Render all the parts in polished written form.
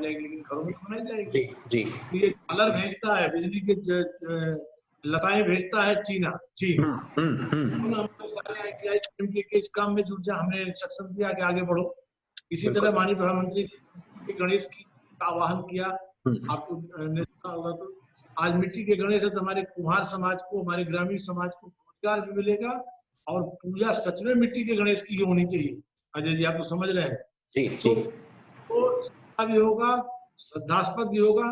जाएगी, लेकिन घरों में बनाई जाएगी। जी जी। ये झालर भेजता है, बिजली के लताएं भेजता है चीन। हमारे सारे ITI के इस काम में जुट जा, हमने सक्षम किया कि आगे बढ़ो। इसी तरह माननीय प्रधानमंत्री जी गणेश की आह्वान किया, आपको देखा होगा तो आज मिट्टी के गणेश है, तो हमारे कुम्हार समाज को, हमारे ग्रामीण समाज को रोजगार भी मिलेगा और पूजा सच में मिट्टी के गणेश की होनी चाहिए। अजय जी, आप तो समझ रहे हैं। जी जी। तो भी होगा, श्रद्धास्पद भी होगा।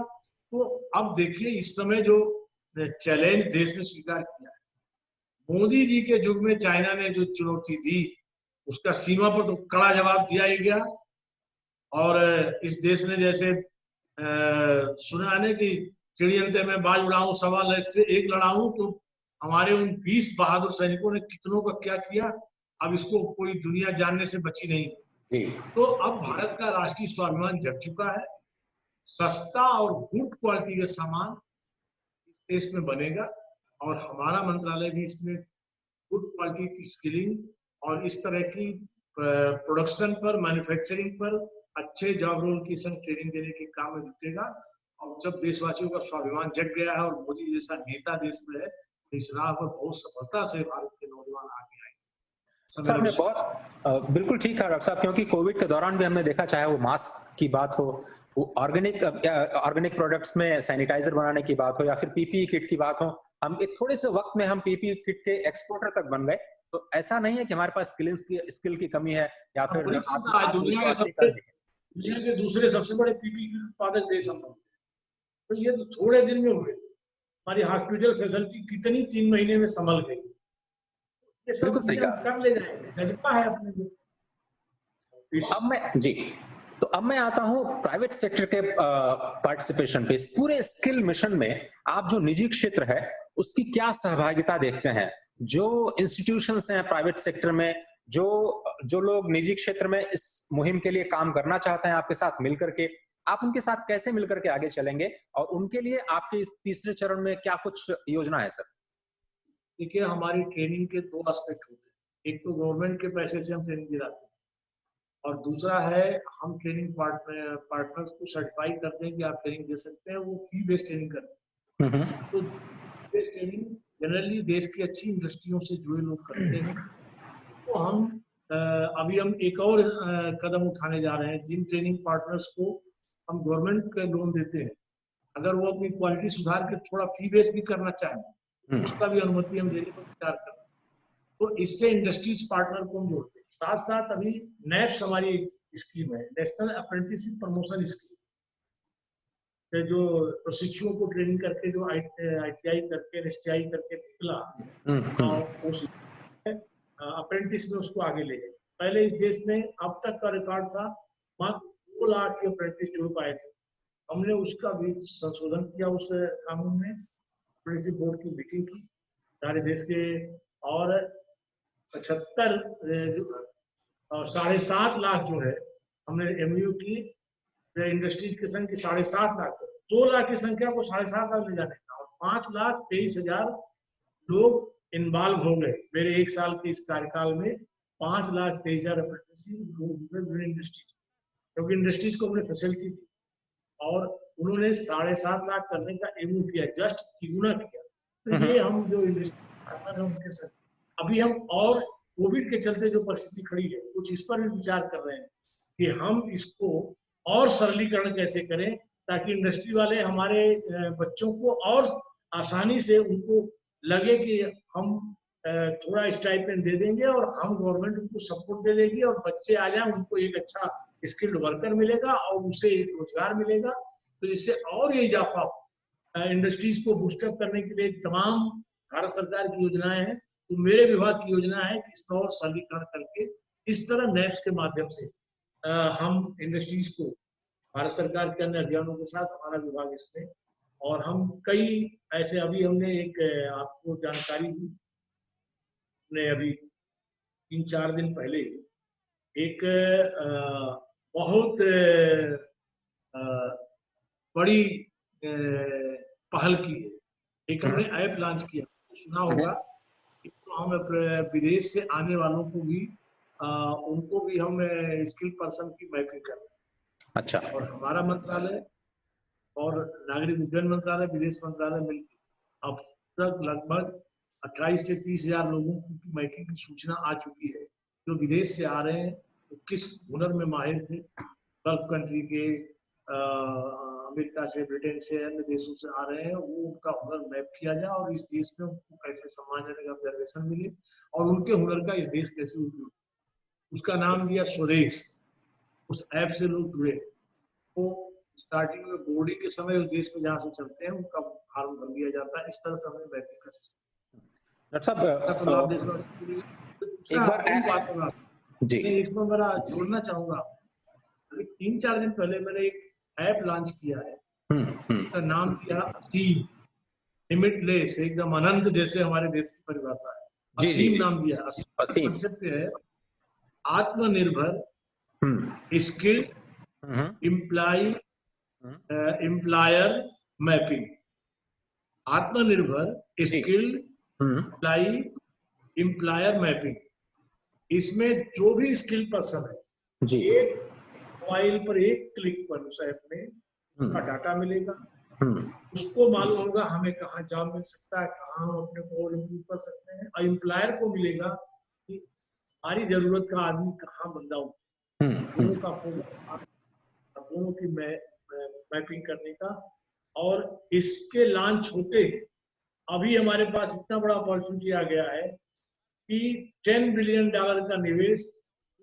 तो अब देखिए, इस समय जो चैलेंज देश ने स्वीकार किया है, मोदी जी के युग में चाइना ने जो चुनौती दी, उसका सीमा पर तो कड़ा जवाब दिया ही गया। और इस देश ने जैसे सुना है कि चिड़ियंते में बाज उड़ाऊं, सवा लाख से एक लड़ाऊं, तो हमारे उन 20 बहादुर सैनिकों ने कितनों का क्या किया, अब इसको कोई दुनिया जानने से बची नहीं। तो अब भारत का राष्ट्रीय स्वाभिमान जग चुका है। सस्ता और गुड क्वालिटी का सामान इस देश में बनेगा और हमारा मंत्रालय भी इसमें गुड क्वालिटी की स्किलिंग और इस तरह की प्रोडक्शन पर, मैन्युफैक्चरिंग पर अच्छे जॉब रोल की संग ट्रेनिंग देने के काम में जुटेगा। और जब देशवासियों का स्वाभिमान जग गया है और मोदी जैसा नेता देश में है, तो इस राह पर बहुत सफलता से भारत के नौजवान आगे आएंगे। आपने बहुत बिल्कुल ठीक कहा डॉक्टर साहब, क्योंकि कोविड के दौरान भी हमने देखा, चाहे वो मास्क की बात हो, वो ऑर्गेनिक प्रोडक्ट्स में सैनिटाइजर बनाने की बात हो, या फिर पीपीई किट की बात हो, हम एक थोड़े से वक्त में हम पीपीई किट के एक्सपोर्टर तक बन गए। तो ऐसा नहीं है कि हमारे पास स्किल की कमी है या फिर दुनिया के दूसरे सबसे बड़े पीपीई उत्पादक देश हम लोग। तो ये तो थोड़े दिन में हुए। हमारी हॉस्पिटल फैसिलिटी कितनी 3 महीने में संभल गई। ये सब कर ले जाएंगे, जज्बा है अपने को। अब मैं आता हूं प्राइवेट सेक्टर के पार्टिसिपेशन पे। इस पूरे स्किल मिशन में आप जो निजी क्षेत्र है उसकी क्या सहभागिता देखते हैं? जो इंस्टीट्यूशंस हैं प्राइवेट सेक्टर में, जो लोग निजी क्षेत्र में इस मुहिम के लिए काम करना चाहते हैं आपके साथ मिलकर के, आप उनके साथ कैसे मिलकर के आगे चलेंगे और उनके लिए आपके तीसरे चरण में क्या कुछ योजना है सर? देखिए, हमारी ट्रेनिंग के 2 एस्पेक्ट होते हैं। एक तो गवर्नमेंट के पैसे से हम ट्रेनिंग दिलाते हैं और दूसरा है हम ट्रेनिंग पार्टनर्स को सर्टिफाई करते हैं कि आप ट्रेनिंग दे सकते हैं, वो फी बेस्ड ट्रेनिंग करते हैं। तो बेस्ड ट्रेनिंग जनरली देश की अच्छी इंडस्ट्रियों से जुड़े लोग करते हैं। तो हम अभी हम एक और कदम उठाने जा रहे हैं, जिन ट्रेनिंग पार्टनर्स को हम गवर्नमेंट का लोन देते हैं, अगर वो अपनी क्वालिटी सुधार के थोड़ा फी बेस्ड भी करना चाहें, उसका भी अनुमति हम देने पर विचार कर रहे हैं। तो इससे इंडस्ट्रीज पार्टनर को हम जोड़ते हैं। साथ साथ अभी नेप्स हमारी स्कीम है, नेशनल अप्रेंटिसशिप प्रमोशन स्कीम, जो प्रशिक्षुओं को ट्रेनिंग करके जो ITI करके STI करके निकला उस अप्रेंटिस में उसको आगे ले गए। पहले इस देश में अब तक का रिकॉर्ड था मात्र 2 लाख के अप्रेंटिस जुड़ पाए थे। हमने उसका भी संशोधन किया उस कानून में, अप्रेंटिसशिप बोर्ड की मीटिंग की सारे देश के, और 75 और 7.5 लाख जो है हमने MOU की इंडस्ट्रीज के संघ की 7.5 लाख, 2 लाख की संख्या को 7.5 लाख ले जाने का, और 5,23,000 लोग इन्वॉल्व हो गए मेरे 1 साल के इस कार्यकाल में। 5,23,000 इंडस्ट्रीज, क्योंकि इंडस्ट्रीज को हमने फैसिलिटी दी और उन्होंने 7.5 लाख करने का MOU किया, जस्ट तिगुना किया। तो ये हम जो इंडस्ट्री पार्टनर है उनके साथ अभी हम, और कोविड के चलते जो परिस्थिति खड़ी है, कुछ इस पर भी विचार कर रहे हैं कि हम इसको और सरलीकरण कैसे करें, ताकि इंडस्ट्री वाले हमारे बच्चों को और आसानी से उनको लगे कि हम थोड़ा स्टाइपेंड दे देंगे और हम गवर्नमेंट उनको सपोर्ट दे देगी और बच्चे आ जाए, उनको एक अच्छा स्किल्ड वर्कर मिलेगा और उसे एक रोजगार मिलेगा। तो इससे और ये इजाफा, इंडस्ट्रीज को बूस्टअप करने के लिए तमाम भारत सरकार की योजनाएं हैं। तो मेरे विभाग की योजना है कि इसका और सरलीकरण करके इस तरह नेप्स के माध्यम से हम इंडस्ट्रीज को भारत सरकार के अन्य अभियानों के साथ हमारा विभाग इसमें, और हम कई ऐसे, अभी हमने एक आपको जानकारी दी, हमने अभी 3-4 दिन पहले एक बहुत बड़ी पहल की है। एक हमने ऐप लॉन्च किया, सुना होगा। तो हम विदेश से आने वालों को भी उनको भी हम स्किल पर्सन की मैपिंग कर रहे हैं। अच्छा। और हमारा मंत्रालय और नागरिक उड्डयन मंत्रालय, विदेश मंत्रालय मिलकर अब तक लगभग 28 से 30,000 लोगों की मैकिंग की सूचना आ चुकी है, जो विदेश से आ रहे हैं, तो किस हुनर में माहिर थे, गल्फ कंट्री के, अमेरिका से, ब्रिटेन से, अन्य देशों से आ रहे हैं, वो उनका हुनर मैप किया जाए और इस देश में उनको कैसे सम्मानजनक ऑब्जर्वेशन मिले और उनके हुनर का इस देश कैसे उपयोग, उसका नाम दिया स्वदेश। उस ऐप से लोग जुड़े, तो स्टार्टिंग में बोर्डिंग के समय उस देश में जहाँ से चलते हैं उनका फॉर्म भर दिया जाता है। इस तरह से हमें मैपिंग का सिस्टम डॉक्टर साहब एक बार जी इसमें मेरा जोड़ना चाहूंगा, अभी 3-4 दिन पहले मैंने एक ऐप लॉन्च किया है, उसका नाम दिया असीम, लिमिटलेस, एकदम अनंत, जैसे हमारे देश की परिभाषा है, असीम नाम दिया। असीम कॉन्सेप्ट है आत्मनिर्भर, स्किल्ड एम्प्लॉयर मैपिंग। आत्मनिर्भर, स्किल्ड एम्प्लॉयर मैपिंग। इसमें जो भी स्किल पर्सन है जी, एक मोबाइल पर एक क्लिक पर उस ऐप में उसका डाटा मिलेगा, उसको मालूम होगा हमें कहाँ जॉब मिल सकता है, कहाँ हम अपने को और इम्प्रूव कर सकते हैं, और एम्प्लॉयर को मिलेगा कि हमारी जरूरत का आदमी कहाँ बंदा होता है, दोनों का फोकस, दोनों की मैपिंग करने का। और इसके लॉन्च होते अभी हमारे पास इतना बड़ा अपॉर्चुनिटी आ गया है कि $10 बिलियन का निवेश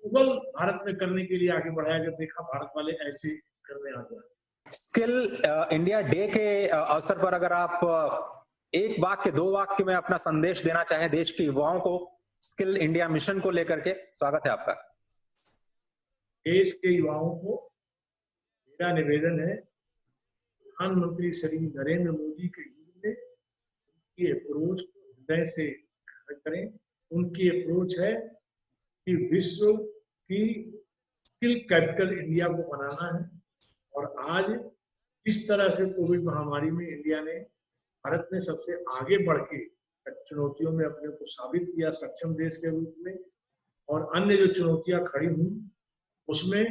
गूगल भारत में करने के लिए आगे बढ़ाया, जब देखा भारत वाले ऐसे करने आ गए। स्किल इंडिया डे के अवसर पर अगर आप एक वाक्य, 2 वाक्य में अपना संदेश देना चाहें देश के युवाओं को स्किल इंडिया मिशन को लेकर के, स्वागत है आपका। देश के युवाओं को मेरा निवेदन है, प्रधानमंत्री श्री नरेंद्र मोदी के युग में उनकी अप्रोच को हृदय से करें। उनकी अप्रोच है कि विश्व की स्किल कैपिटल इंडिया को बनाना है। और आज इस तरह से कोविड महामारी में इंडिया ने, भारत ने सबसे आगे बढ़ के चुनौतियों में अपने को साबित किया सक्षम देश के रूप में, और अन्य जो चुनौतियां खड़ी हुई उसमें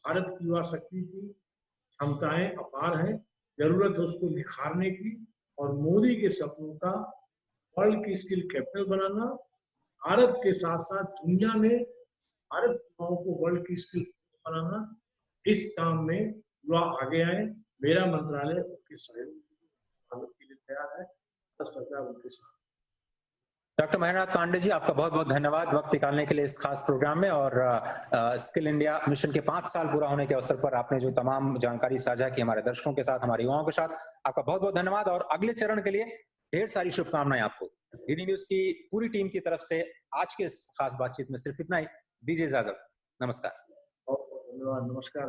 भारत की युवा शक्ति की क्षमताएं अपार हैं, जरूरत है उसको निखारने की। और मोदी के सपनों का वर्ल्ड की स्किल कैपिटल बनाना, भारत के साथ साथ दुनिया में भारत युवाओं को वर्ल्ड की स्किल बनाना, इस काम में युवा आगे आए। मेरा मंत्रालय उनके सहयोग के लिए तैयार है, सरकार उनके साथ। डॉक्टर महेंद्रनाथ पांडे जी, आपका बहुत बहुत धन्यवाद वक्त निकालने के लिए इस खास प्रोग्राम में, और स्किल इंडिया मिशन के 5 साल पूरा होने के अवसर पर आपने जो तमाम जानकारी साझा की हमारे दर्शकों के साथ, हमारे युवाओं के साथ, आपका बहुत बहुत धन्यवाद। और अगले चरण के लिए ढेर सारी शुभकामनाएं आपको। डीडी न्यूज की पूरी टीम की तरफ से आज के इस खास बातचीत में सिर्फ इतना ही। दीजिए इजाजत, नमस्कार। धन्यवाद, नमस्कार।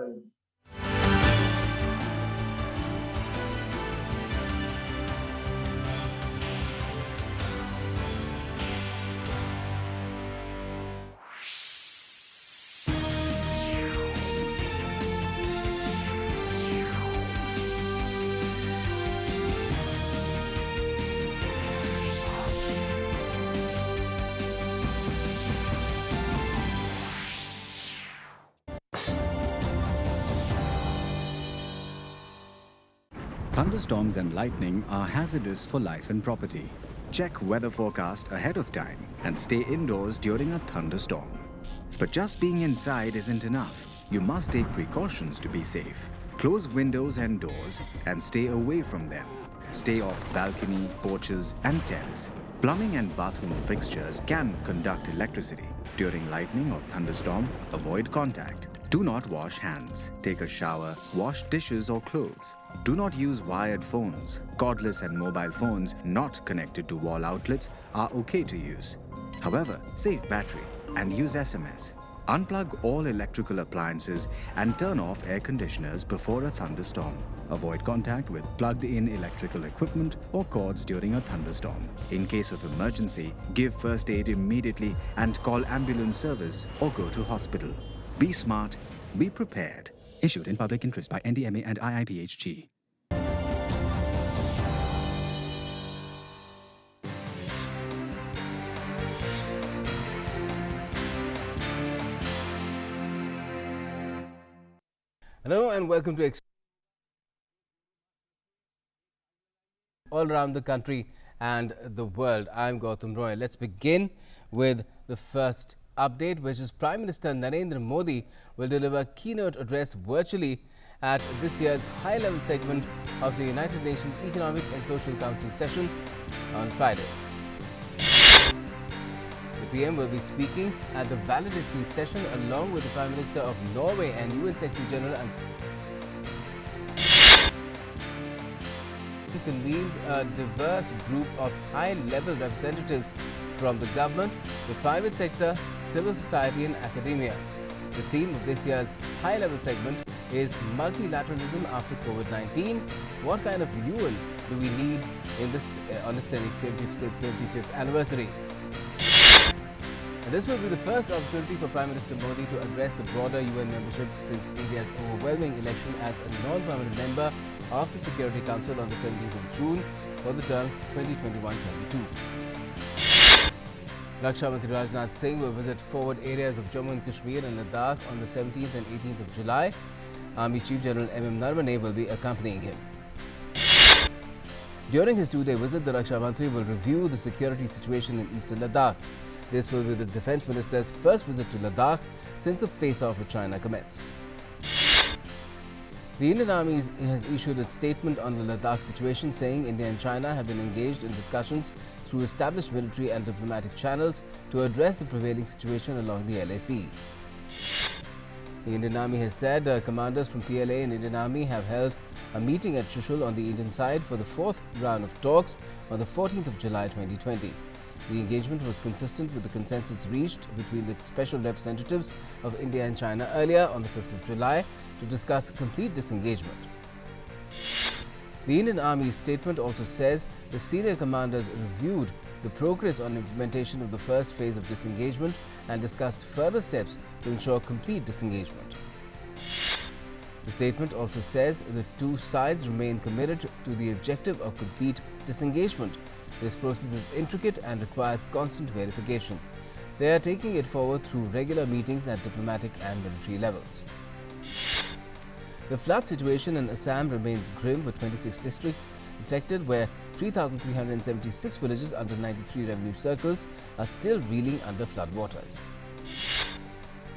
Thunderstorms and lightning are hazardous for life and property. Check weather forecast ahead of time and stay indoors during a thunderstorm. But just being inside isn't enough. You must take precautions to be safe. Close windows and doors and stay away from them. Stay off balcony, porches and terrace. Plumbing and bathroom fixtures can conduct electricity. During lightning or thunderstorm, avoid contact. Do not wash hands. Take a shower. Wash dishes or clothes. Do not use wired phones. Cordless and mobile phones not connected to wall outlets are okay to use. However, save battery and use SMS. Unplug all electrical appliances and turn off air conditioners before a thunderstorm. Avoid contact with plugged-in electrical equipment or cords during a thunderstorm. In case of emergency, give first aid immediately and call ambulance service or go to hospital. Be smart, be prepared. Issued in public interest by NDMA and IIPHG. Hello and welcome to all around the country and the world. I'm Gautam Roy. Let's begin with the first update, which is Prime Minister Narendra Modi will deliver a keynote address virtually at this year's high-level segment of the United Nations Economic and Social Council session on Friday. The PM will be speaking at the valedictory session along with the Prime Minister of Norway and UN Secretary General convenes a diverse group of high-level representatives from the government, the private sector, civil society and academia. The theme of this year's high-level segment is multilateralism after COVID-19. What kind of UN do we need in this on its 55th anniversary? And this will be the first opportunity for Prime Minister Modi to address the broader UN membership since India's overwhelming election as a non-permanent member of the Security Council on the 17th of June for the term 2021-22. Raksha Mantri Rajnath Singh will visit forward areas of Jammu and Kashmir and Ladakh on the 17th and 18th of July. Army Chief General M.M. Narawane will be accompanying him. During his two-day visit, the Raksha Mantri will review the security situation in eastern Ladakh. This will be the Defence Minister's first visit to Ladakh since the face-off with China commenced. The Indian Army has issued a statement on the Ladakh situation, saying India and China have been engaged in discussions through established military and diplomatic channels to address the prevailing situation along the LAC. The Indian Army has said commanders from PLA and Indian Army have held a meeting at Chushul on the Indian side for the fourth round of talks on the 14th of July 2020. The engagement was consistent with the consensus reached between the special representatives of India and China earlier on the 5th of July to discuss complete disengagement. The Indian Army's statement also says the senior commanders reviewed the progress on implementation of the first phase of disengagement and discussed further steps to ensure complete disengagement. The statement also says the two sides remain committed to the objective of complete disengagement. This process is intricate and requires constant verification. They are taking it forward through regular meetings at diplomatic and military levels. The flood situation in Assam remains grim, with 26 districts affected, where 3,376 villages under 93 revenue circles are still reeling under floodwaters.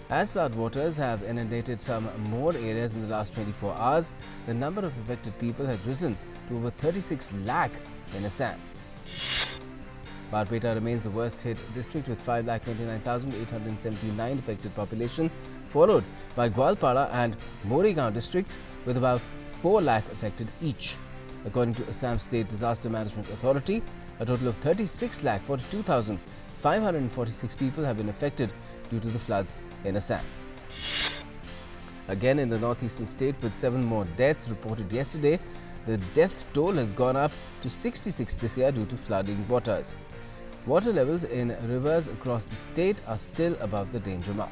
As floodwaters have inundated some more areas in the last 24 hours, the number of affected people has risen to over 36 lakh in Assam. Barpeta remains the worst hit district with 5,29,879 affected population, followed by Gwalpara and Moregaon districts with about 4 lakh affected each. According to Assam State Disaster Management Authority, a total of 36,42,546 people have been affected due to the floods in Assam. Again in the northeastern state, with 7 more deaths reported yesterday, the death toll has gone up to 66 this year due to flooding waters. Water levels in rivers across the state are still above the danger mark.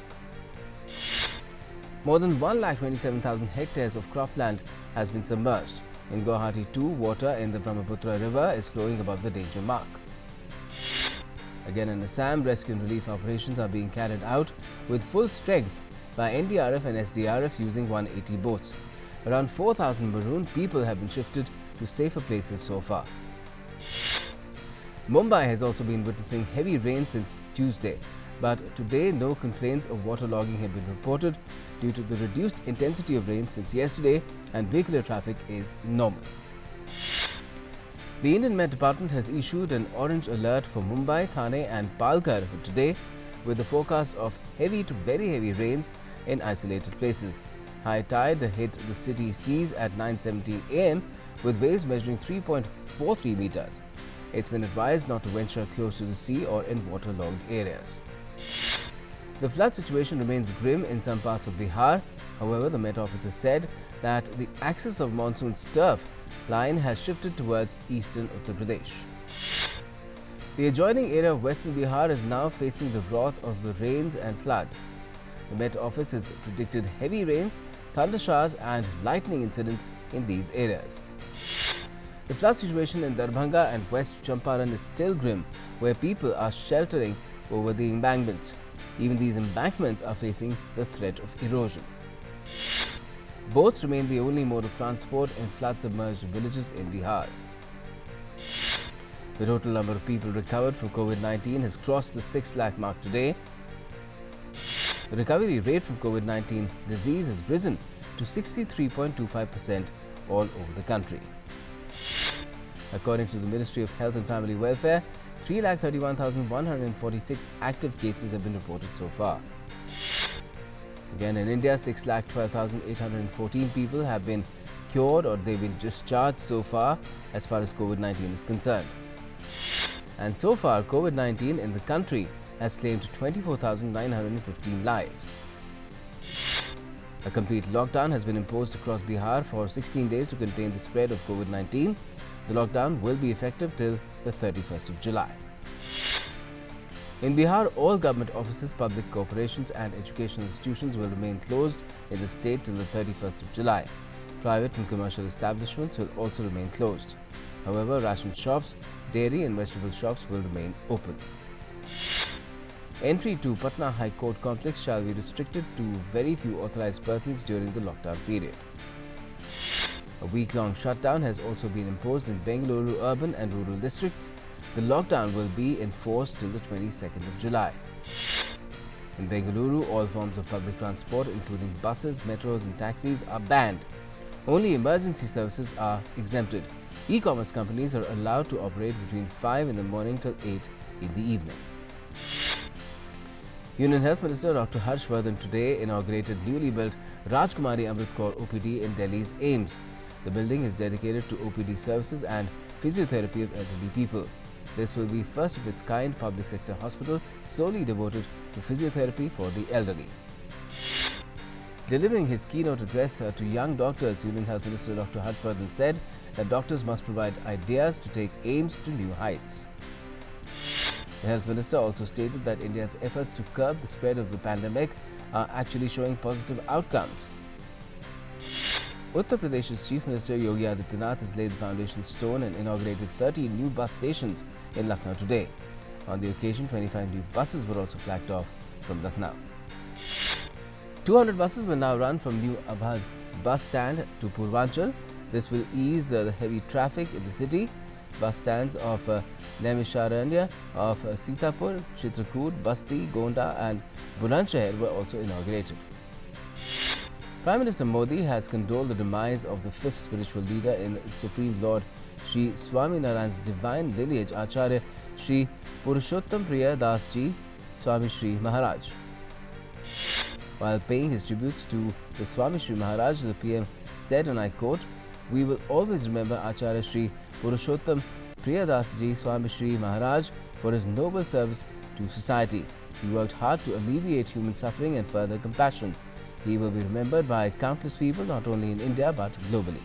More than 1,27,000 hectares of cropland has been submerged. In Guwahati too, water in the Brahmaputra river is flowing above the danger mark. Again in Assam, rescue and relief operations are being carried out with full strength by NDRF and SDRF using 180 boats. Around 4,000 marooned people have been shifted to safer places so far. Mumbai has also been witnessing heavy rain since Tuesday, but today no complaints of waterlogging have been reported due to the reduced intensity of rain since yesterday, and vehicular traffic is normal. The Indian Met Department has issued an orange alert for Mumbai, Thane and Palghar for today, with the forecast of heavy to very heavy rains in isolated places. High tide hit the city seas at 9:17 a.m. with waves measuring 3.43 meters. It's been advised not to venture close to the sea or in waterlogged areas. The flood situation remains grim in some parts of Bihar. However, the Met Office has said that the axis of monsoon's turf line has shifted towards eastern Uttar Pradesh. The adjoining area of western Bihar is now facing the wrath of the rains and flood. The Met Office has predicted heavy rains, thunder showers and lightning incidents in these areas. The flood situation in Darbhanga and West Champaran is still grim, where people are sheltering over the embankments. Even these embankments are facing the threat of erosion. Boats remain the only mode of transport in flood-submerged villages in Bihar. The total number of people recovered from COVID-19 has crossed the 6 lakh mark today. The recovery rate from COVID-19 disease has risen to 63.25% all over the country. According to the Ministry of Health and Family Welfare, 3,31,146 active cases have been reported so far. Again, in India, 6,12,814 people have been cured or they've been discharged so far as COVID-19 is concerned. And so far, COVID-19 in the country has claimed 24,915 lives. A complete lockdown has been imposed across Bihar for 16 days to contain the spread of COVID-19. The lockdown will be effective till the 31st of July. In Bihar, all government offices, public corporations and educational institutions will remain closed in the state till the 31st of July. Private and commercial establishments will also remain closed. However, ration shops, dairy and vegetable shops will remain open. Entry to Patna High Court complex shall be restricted to very few authorized persons during the lockdown period. A week-long shutdown has also been imposed in Bengaluru urban and rural districts. The lockdown will be enforced till the 22nd of July. In Bengaluru, all forms of public transport, including buses, metros and taxis, are banned. Only emergency services are exempted. E-commerce companies are allowed to operate between 5 in the morning till 8 in the evening. Union Health Minister Dr. Harshvardhan today inaugurated newly built Rajkumari Amrit Kaur OPD in Delhi's AIIMS. The building is dedicated to OPD services and physiotherapy of elderly people. This will be first of its kind public sector hospital solely devoted to physiotherapy for the elderly. Delivering his keynote address to young doctors, Union Health Minister Dr. Harshvardhan said that doctors must provide ideas to take AIIMS to new heights. The Health Minister also stated that India's efforts to curb the spread of the pandemic are actually showing positive outcomes. Uttar Pradesh's Chief Minister Yogi Adityanath has laid the foundation stone and inaugurated 30 new bus stations in Lucknow today. On the occasion, 25 new buses were also flagged off from Lucknow. 200 buses will now run from New Abhad bus stand to Purvanchal. This will ease the heavy traffic in the city. Bus stands of Naimisharanya, of Sitapur, Chitrakoot, Basti, Gonda and Bulandshahr were also inaugurated. Prime Minister Modi has condoled the demise of the fifth spiritual leader in Supreme Lord Sri Swaminarayan's divine lineage, Acharya Sri Purushottam Priya Das Ji Swami Shri Maharaj. While paying his tributes to the Swami Shri Maharaj, the PM said, and I quote, "We will always remember Acharya Sri Purushottam Priya Das Ji Swami Shri Maharaj for his noble service to society. He worked hard to alleviate human suffering and further compassion. He will be remembered by countless people not only in India but globally."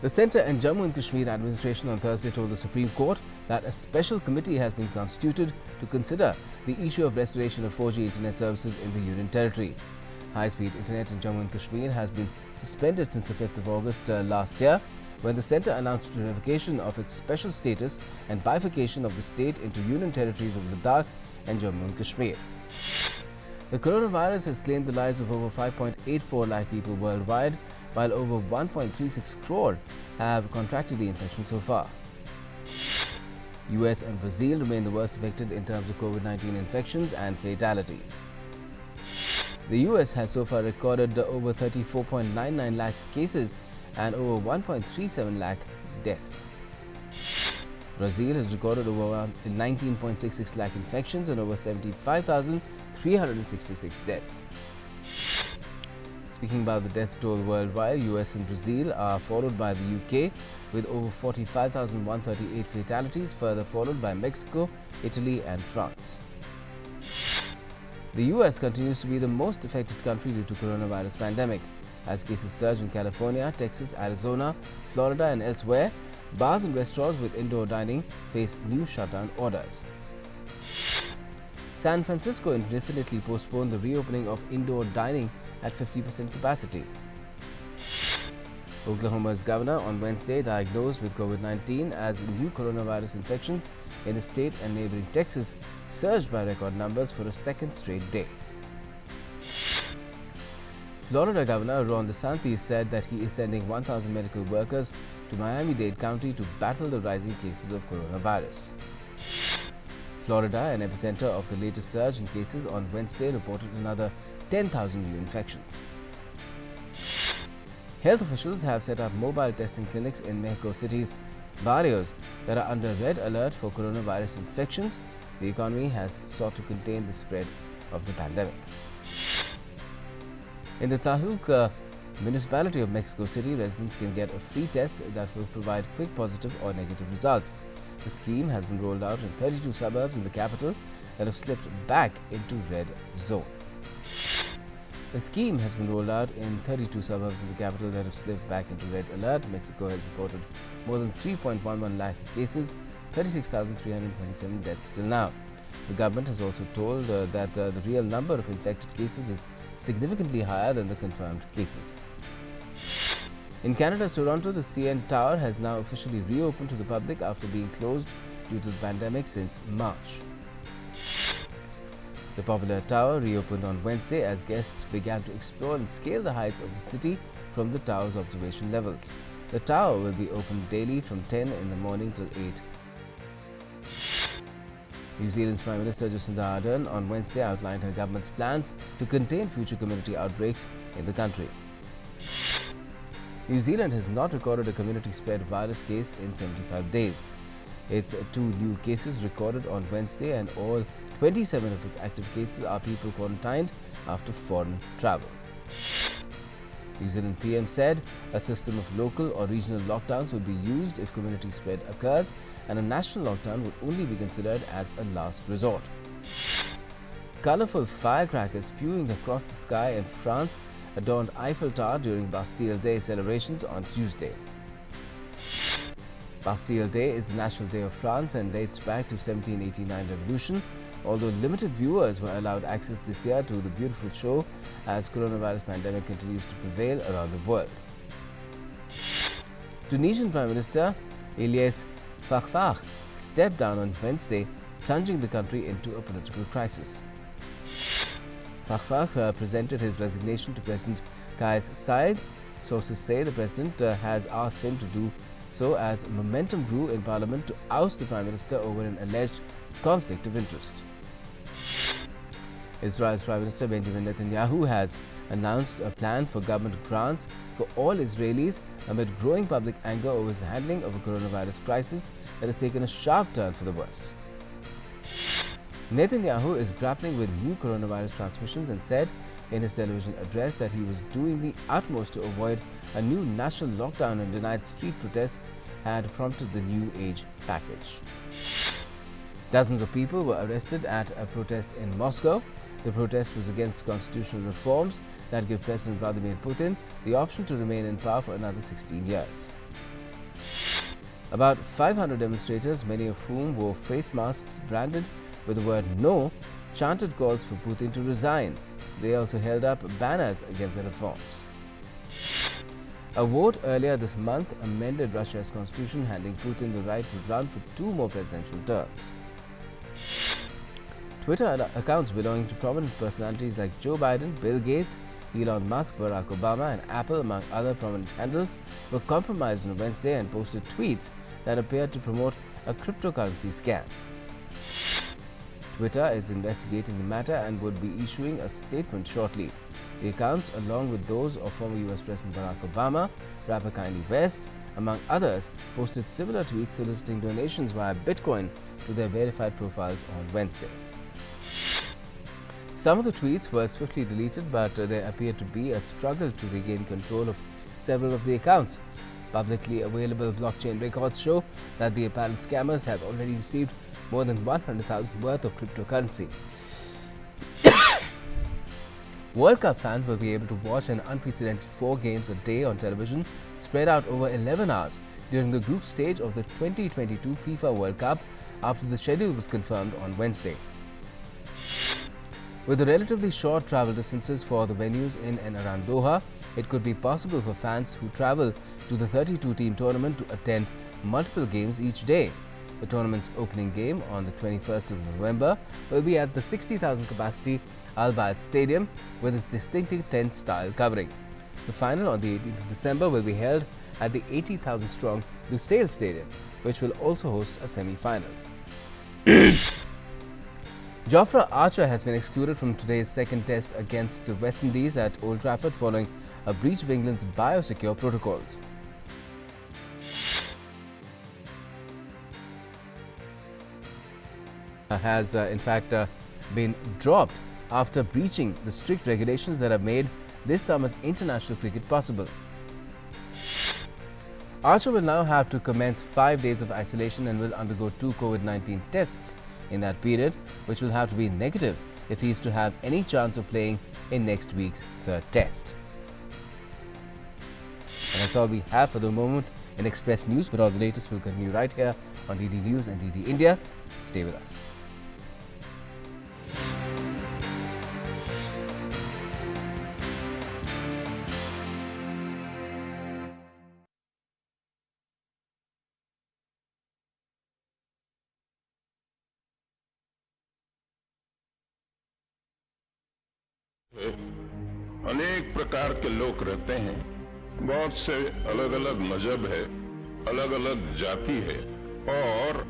The Centre and Jammu and Kashmir administration on Thursday told the Supreme Court that a special committee has been constituted to consider the issue of restoration of 4G internet services in the Union Territory. High-speed internet in Jammu and Kashmir has been suspended since the 5th of August last year, when the centre announced a revocation of its special status and bifurcation of the state into Union territories of Ladakh and Jammu and Kashmir. The coronavirus has claimed the lives of over 5.84 lakh people worldwide, while over 1.36 crore have contracted the infection so far. US and Brazil remain the worst affected in terms of COVID-19 infections and fatalities. The US has so far recorded over 34.99 lakh cases and over 1.37 lakh deaths. Brazil has recorded over 19.66 lakh infections and over 75,366 deaths. Speaking about the death toll worldwide, US and Brazil are followed by the UK with over 45,138 fatalities, further followed by Mexico, Italy and France. The US continues to be the most affected country due to coronavirus pandemic. As cases surge in California, Texas, Arizona, Florida and elsewhere, bars and restaurants with indoor dining face new shutdown orders. San Francisco indefinitely postponed the reopening of indoor dining at 50% capacity. Oklahoma's governor on Wednesday diagnosed with COVID-19 as new coronavirus infections in the state and neighboring Texas surged by record numbers for a second straight day. Florida Governor Ron DeSantis said that he is sending 1,000 medical workers to Miami-Dade County to battle the rising cases of coronavirus. Florida, an epicenter of the latest surge in cases, on Wednesday reported another 10,000 new infections. Health officials have set up mobile testing clinics in Mexico City's barrios that are under red alert for coronavirus infections. The economy has sought to contain the spread of the pandemic. In the Tlaxcala municipality of Mexico City, residents can get a free test that will provide quick positive or negative results. The scheme has been rolled out in 32 suburbs in the capital that have slipped back into red zone. The scheme has been rolled out in 32 suburbs in the capital that have slipped back into red alert. Mexico has reported more than 3.11 lakh cases, 36,327 deaths till now. The government has also told that the real number of infected cases is significantly higher than the confirmed cases. In Canada's Toronto, the CN Tower has now officially reopened to the public after being closed due to the pandemic since March. The popular tower reopened on Wednesday as guests began to explore and scale the heights of the city from the tower's observation levels. The tower will be open daily from 10 in the morning till 8. New Zealand's Prime Minister Jacinda Ardern on Wednesday outlined her government's plans to contain future community outbreaks in the country. New Zealand has not recorded a community-spread virus case in 75 days. Its 2 new cases recorded on Wednesday, and all 27 of its active cases are people quarantined after foreign travel. New Zealand PM said a system of local or regional lockdowns would be used if community spread occurs, and a national lockdown would only be considered as a last resort. Colourful firecrackers spewing across the sky in France adorned Eiffel Tower during Bastille Day celebrations on Tuesday. Bastille Day is the national day of France and dates back to 1789 revolution, although limited viewers were allowed access this year to the beautiful show as coronavirus pandemic continues to prevail around the world. Tunisian Prime Minister Elias Fakhfakh stepped down on Wednesday, plunging the country into a political crisis. Fakhfakh presented his resignation to President Kais Saied. Sources say the president has asked him to do so as momentum grew in parliament to oust the prime minister over an alleged conflict of interest. Israel's Prime Minister Benjamin Netanyahu has announced a plan for government grants for all Israelis amid growing public anger over his handling of a coronavirus crisis that has taken a sharp turn for the worse. Netanyahu is grappling with new coronavirus transmissions and said in his television address that he was doing the utmost to avoid a new national lockdown and denied street protests had prompted the New Age package. Dozens of people were arrested at a protest in Moscow. The protest was against constitutional reforms that give President Vladimir Putin the option to remain in power for another 16 years. About 500 demonstrators, many of whom wore face masks branded with the word "No," chanted calls for Putin to resign. They also held up banners against the reforms. A vote earlier this month amended Russia's constitution, handing Putin the right to run for 2 more presidential terms. Twitter accounts belonging to prominent personalities like Joe Biden, Bill Gates, Elon Musk, Barack Obama and Apple, among other prominent handles, were compromised on Wednesday and posted tweets that appeared to promote a cryptocurrency scam. Twitter is investigating the matter and would be issuing a statement shortly. The accounts, along with those of former US President Barack Obama, rapper Kanye West, among others, posted similar tweets soliciting donations via Bitcoin to their verified profiles on Wednesday. Some of the tweets were swiftly deleted, but there appeared to be a struggle to regain control of several of the accounts. Publicly available blockchain records show that the apparent scammers have already received more than 100,000 worth of cryptocurrency. World Cup fans will be able to watch an unprecedented 4 games a day on television, spread out over 11 hours during the group stage of the 2022 FIFA World Cup after the schedule was confirmed on Wednesday. With the relatively short travel distances for the venues in and around Doha, it could be possible for fans who travel to the 32-team tournament to attend multiple games each day. The tournament's opening game on the 21st of November will be at the 60,000 capacity Al Bayt Stadium with its distinctive tent-style covering. The final on the 18th of December will be held at the 80,000-strong Lusail Stadium, which will also host a semi-final. Jofra Archer has been excluded from today's second test against the West Indies at Old Trafford following a breach of England's biosecure protocols. Has in fact been dropped after breaching the strict regulations that have made this summer's international cricket possible. Archer will now have to commence 5 days of isolation and will undergo 2 COVID-19 tests in that period, which will have to be negative if he is to have any chance of playing in next week's third test. And that's all we have for the moment in Express News, but all the latest will continue right here on DD News and DD India. Stay with us. अनेक प्रकार के लोग रहते हैं, बहुत से अलग अलग मजहब है, अलग अलग जाति है और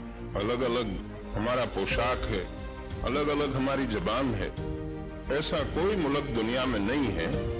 अलग अलग हमारा पोशाक है, अलग अलग हमारी जबान है। ऐसा कोई मुल्क दुनिया में नहीं है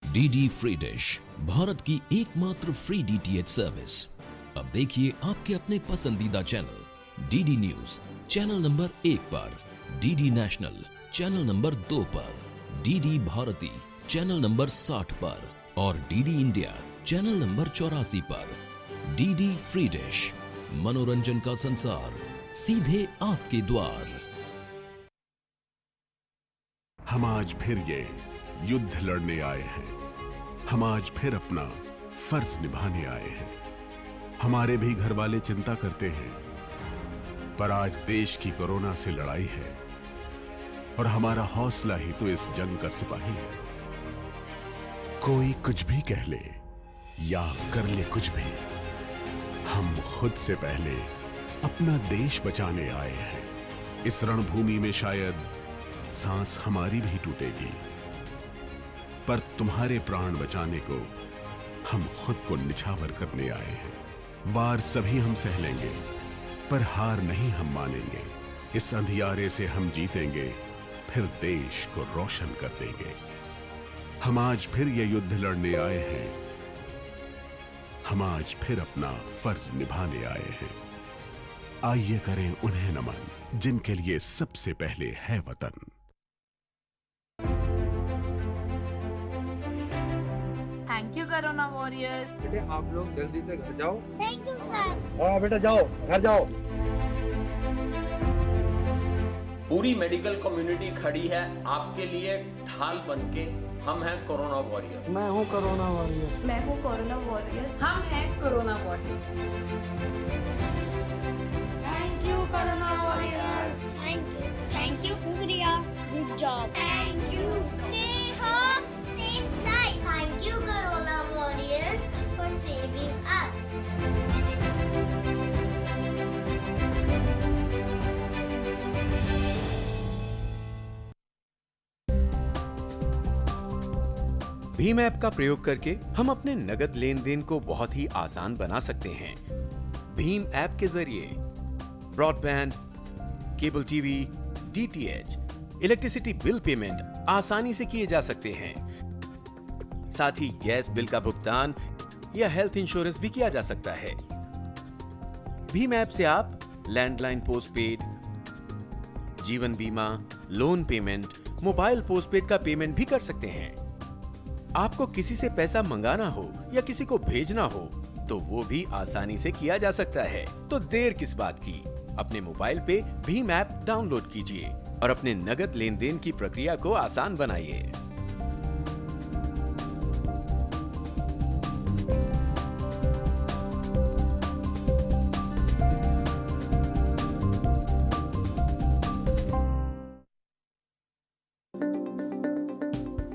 डीडी फ्री डिश, भारत की एकमात्र फ्री डीटीएच सर्विस। अब देखिए आपके अपने पसंदीदा channel DD news channel number 1 पर, डीडी नेशनल चैनल नंबर 2 पर, डीडी भारती चैनल नंबर 60 पर और डीडी इंडिया चैनल नंबर 84 पर। डीडी फ्री डिश, मनोरंजन का संसार सीधे आपके द्वार। हम आज फिर ये युद्ध लड़ने आए हैं, हम आज फिर अपना फर्ज निभाने आए हैं। हमारे भी घर वाले चिंता करते हैं, पर आज देश की कोरोना से लड़ाई है और हमारा हौसला ही तो इस जंग का सिपाही है। कोई कुछ भी कह ले या कर ले कुछ भी, हम खुद से पहले अपना देश बचाने आए हैं। इस रणभूमि में शायद सांस हमारी भी टूटेगी, पर तुम्हारे प्राण बचाने को हम खुद को निछावर करने आए हैं। वार सभी हम सह लेंगे, पर हार नहीं हम मानेंगे। इस अंधियारे से हम जीतेंगे, फिर देश को रोशन कर देंगे। हम आज फिर ये युद्ध लड़ने आए हैं, हम आज फिर अपना फर्ज निभाने आए हैं। आइए करें उन्हें नमन जिनके लिए सबसे पहले है वतन। Thank you corona warriors. बेटे आप लोग जल्दी से घर जाओ। Thank you sir. हाँ बेटा जाओ, घर जाओ। पूरी मेडिकल कम्युनिटी खड़ी है आपके लिए ढाल बनके। हम हैं कोरोना वॉरियर। मैं हूँ कोरोना वॉरियर। मैं हूँ कोरोना वॉरियर। हम हैं corona warrior. Thank you corona warriors. Thank you Priya, good job. Thank you Neha, safe life. Thank you corona warriors for saving us. Bhim app का प्रयोग करके हम अपने नगद लेन देन को बहुत ही आसान बना सकते हैं। भीम ऐप के जरिए broadband, cable TV, DTH, electricity bill payment आसानी से किए जा सकते हैं। साथ ही गैस बिल का भुगतान या हेल्थ इंश्योरेंस भी किया जा सकता है। भीम ऐप से आप लैंडलाइन पोस्टपेड, जीवन बीमा, लोन पेमेंट, मोबाइल पोस्टपेड का पेमेंट भी कर सकते हैं। आपको किसी से पैसा मंगाना हो या किसी को भेजना हो तो वो भी आसानी से किया जा सकता है। तो देर किस बात की, अपने मोबाइल पे भीम ऐप डाउनलोड कीजिए और अपने नगद लेन देन की प्रक्रिया को आसान बनाइए।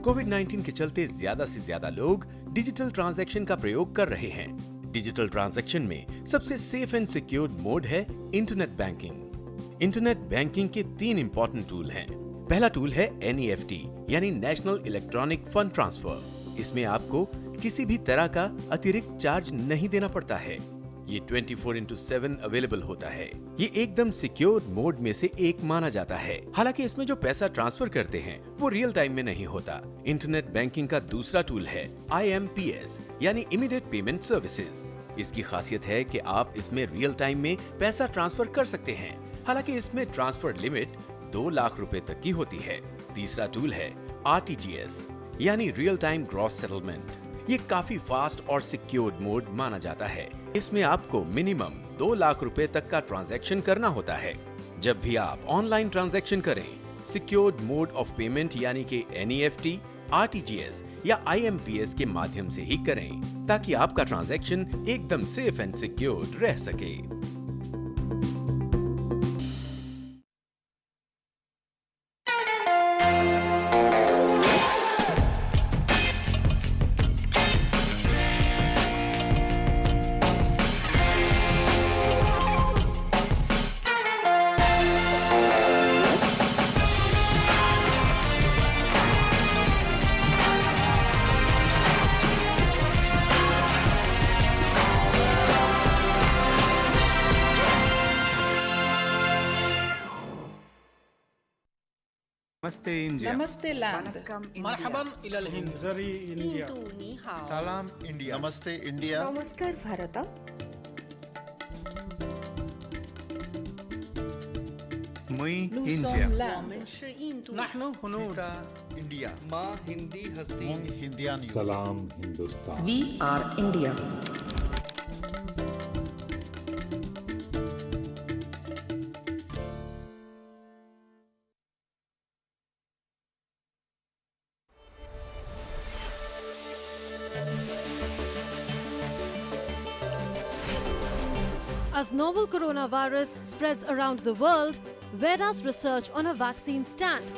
कोविड-19 के चलते ज्यादा से ज्यादा लोग डिजिटल ट्रांजैक्शन का प्रयोग कर रहे हैं। डिजिटल ट्रांजैक्शन में सबसे सेफ एंड सिक्योर मोड है इंटरनेट बैंकिंग। इंटरनेट बैंकिंग के 3 इंपॉर्टेंट टूल हैं। पहला टूल है NEFT यानी नेशनल इलेक्ट्रॉनिक फंड ट्रांसफर। इसमें आपको किसी भी तरह का अतिरिक्त चार्ज नहीं देना पड़ता है। ये 24/7 अवेलेबल होता है। ये एकदम सिक्योर मोड में से एक माना जाता है। हालांकि इसमें जो पैसा ट्रांसफर करते हैं वो रियल टाइम में नहीं होता। इंटरनेट बैंकिंग का दूसरा टूल है IMPS यानी इमीडिएट पेमेंट सर्विसेज। इसकी खासियत है कि आप इसमें रियल टाइम में पैसा ट्रांसफर कर सकते हैं। हालांकि इसमें ट्रांसफर लिमिट 2 लाख रुपए तक की होती है। तीसरा टूल है RTGS यानी रियल टाइम ग्रॉस सेटलमेंट। ये काफी फास्ट और सिक्योर्ड मोड माना जाता है। इसमें आपको मिनिमम 2 लाख रुपए तक का ट्रांजैक्शन करना होता है। जब भी आप ऑनलाइन ट्रांजैक्शन करें, सिक्योर्ड मोड ऑफ पेमेंट यानी कि NEFT, RTGS या IMPS के माध्यम से ही करें ताकि आपका ट्रांजैक्शन एकदम सेफ एंड सिक्योर्ड रह सके। नमस्ते इंडिया। नमस्ते लैंड। मरहबन इलल हिंद। जरी इंडिया। सलाम इंडिया। नमस्ते इंडिया। नमस्कार भारत। मुई इंडिया। नहनु हुनूर इंडिया। माँ हिंदी हस्ती हिंदियान। सलाम Hindustan. We are India. As novel coronavirus spreads around the world, where does research on a vaccine stand?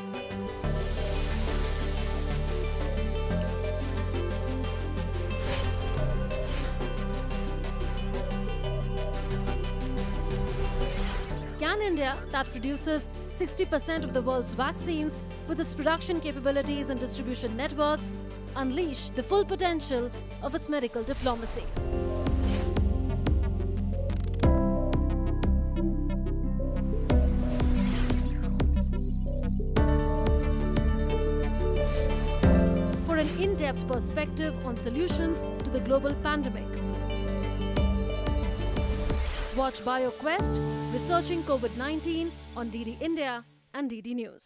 Can India, that produces 60% of the world's vaccines, with its production capabilities and distribution networks, unleash the full potential of its medical diplomacy? For an in-depth perspective on solutions to the global pandemic, watch BioQuest, Researching COVID-19 on DD India and DD News.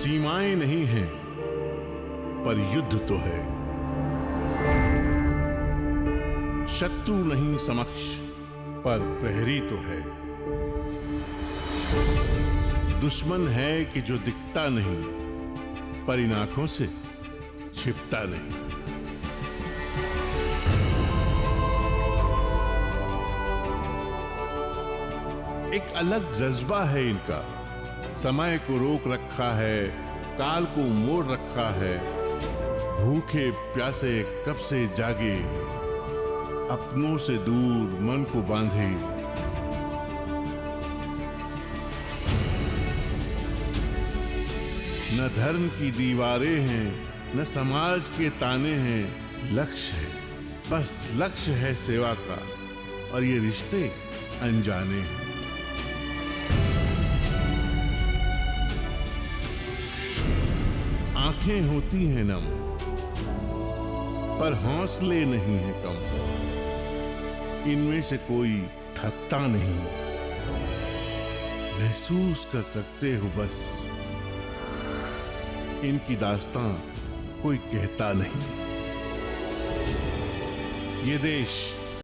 सीमाएं नहीं हैं, पर युद्ध तो है। शत्रु नहीं समक्ष, पर प्रहरी तो है। दुश्मन है कि जो दिखता नहीं, पर इन आंखों से छिपता नहीं। एक अलग जज्बा है इनका, समय को रोक रखा है, काल को मोड़ रखा है। भूखे प्यासे कब से जागे, अपनों से दूर मन को बांधे। न धर्म की दीवारें हैं, न समाज के ताने हैं, लक्ष्य है, बस लक्ष्य है सेवा का, और ये रिश्ते अनजाने हैं। आंखें होती हैं नम, पर हौसले नहीं है कम। इनमें से कोई थकता नहीं, महसूस कर सकते हो बस। इनकी दास्तां कोई कहता नहीं। ये देश